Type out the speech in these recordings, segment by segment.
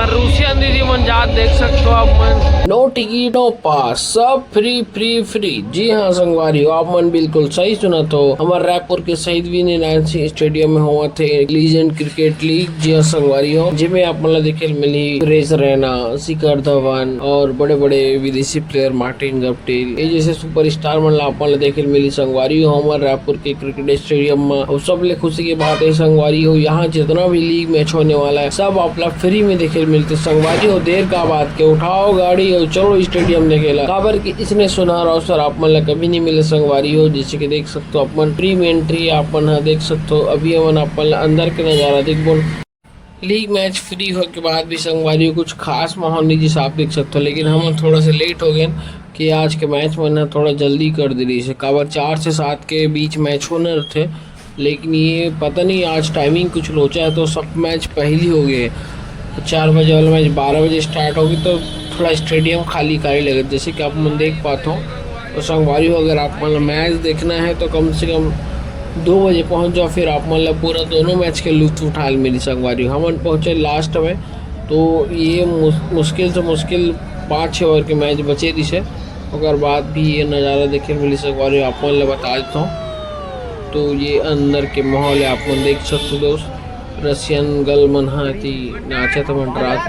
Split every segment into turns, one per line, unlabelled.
Russian दीदी मन जात देख सकते हो आप मन। नो टिकट नो पास, सब फ्री फ्री फ्री। जी हाँ संगवारी, आप मन बिल्कुल सही सुना। तो हमारे रायपुर के शहीद वीर नारायण स्टेडियम में हुआ थे लीजेंड क्रिकेट लीग। जी हाँ संगवारी हो, जिसमें आप मन देखे मिली सुरेश रैना, शिखर धवन और बड़े बड़े विदेशी प्लेयर मार्टिन गप्टिल ये जैसे सुपरस्टार मन आप मन देखे मिली संगवारी हो हमारे रायपुर के क्रिकेट स्टेडियम में। और सब ले खुशी की बात है संगवारी हो, यहाँ जितना भी लीग मैच होने वाला है सब आप फ्री में देखे मिलते संगवारी हो। देर का बात के उठाओ गाड़ी और चलो स्टेडियम देखेला। काबर की इसने सुनहरा अवसर आप मन कभी नहीं मिले संगवारी हो। जैसे कि देख सकते हो अपन फ्री में एंट्री आप मन देख सकते हो। अभी अपन अपन अंदर के नजारा देख बोल लीग मैच फ्री हो के बाद भी संगवारी हो कुछ खास माहौल नहीं जिसे आप देख सकते हो। लेकिन हम थोड़ा सा लेट हो गए कि आज के मैच में थोड़ा जल्दी कर दी रही है। काबर 4 से 7 के बीच मैच होने थे, लेकिन ये पता नहीं आज टाइमिंग कुछ लोचा है तो सब मैच पहली हो गए। 4 बजे वाला मैच 12 बजे स्टार्ट होगी तो थोड़ा स्टेडियम खाली खाली लगे। जैसे कि आप मन देख पाते हो तो संगवारी हो, अगर आप मन मैच देखना है तो कम से कम 2 बजे पहुंच जाओ, फिर आप मतलब पूरा दोनों मैच के लुत्फ उठा मेरी संगवारी। हम पहुंचे लास्ट में तो ये मुश्किल से मुश्किल 5-6 ओवर के मैच बचे रही से। और बाद भी ये नज़ारा देखे मिली संगवारी आप मन बता देता हूँ। तो ये अंदर के माहौल है आप मन देख सकते हो दोस्त। रशियन गर्ल मन हाथी नाचत मंडरात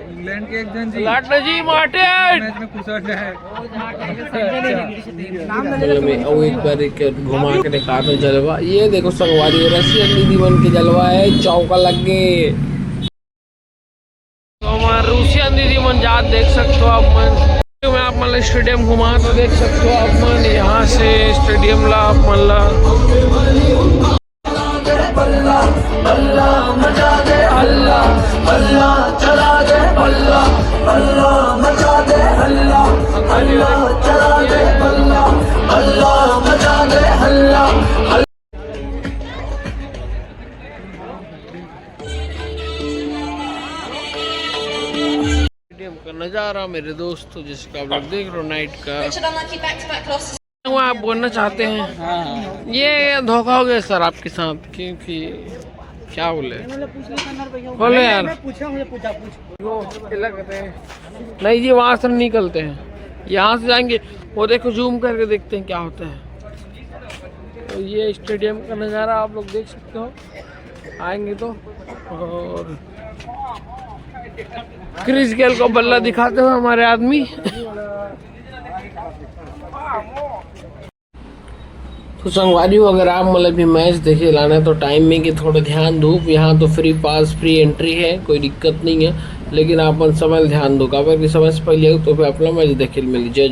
इंग्लैंड के एक जन जी
जी मार्टिन
मैच में कुछ है
मतलब मैं और एक बार एक घुमा के दिखा दो जलवा। ये देखो संगवारी रशियन दीदी बन के जलवा है, चौका लग गए। तो हमारे रूसियन दीदी मन जात देख सकते हो आप मन। मैं आप मतलब स्टेडियम घुमा तो देख सकते हो आप मन। यहाँ से स्टेडियम ला आप मतलब
बल्ला बल्ला मचा दे हल्ला, हल्ला चला दे बल्ला, बल्ला मचा दे हल्ला, हल्ला चला दे बल्ला, हल्ला मचा दे हल्ला।
स्टेडियम का नज़ारा मेरे दोस्तों जिसका आप लोग देख रहे हो नाइट का। आप बोलना चाहते हैं ये धोखा हो गया सर आपके साथ, क्योंकि क्या बोले बोले यार नहीं जी वहाँ से निकलते हैं, यहाँ से जाएंगे वो देखो जूम करके देखते हैं क्या होता है। तो ये स्टेडियम का नज़ारा आप लोग देख सकते हो आएंगे तो। और क्रिस गेल को बल्ला दिखाते हुए हमारे आदमी। तो संगवारी हो, अगर आप मतलब भी मैच देखे लाना है तो टाइम में कि थोड़ा ध्यान दो। यहाँ तो फ्री पास फ्री एंट्री है, कोई दिक्कत नहीं है, लेकिन आप समय ध्यान दो। काबर की समय से पहले तो फिर अपना मैच देखे मिली। जय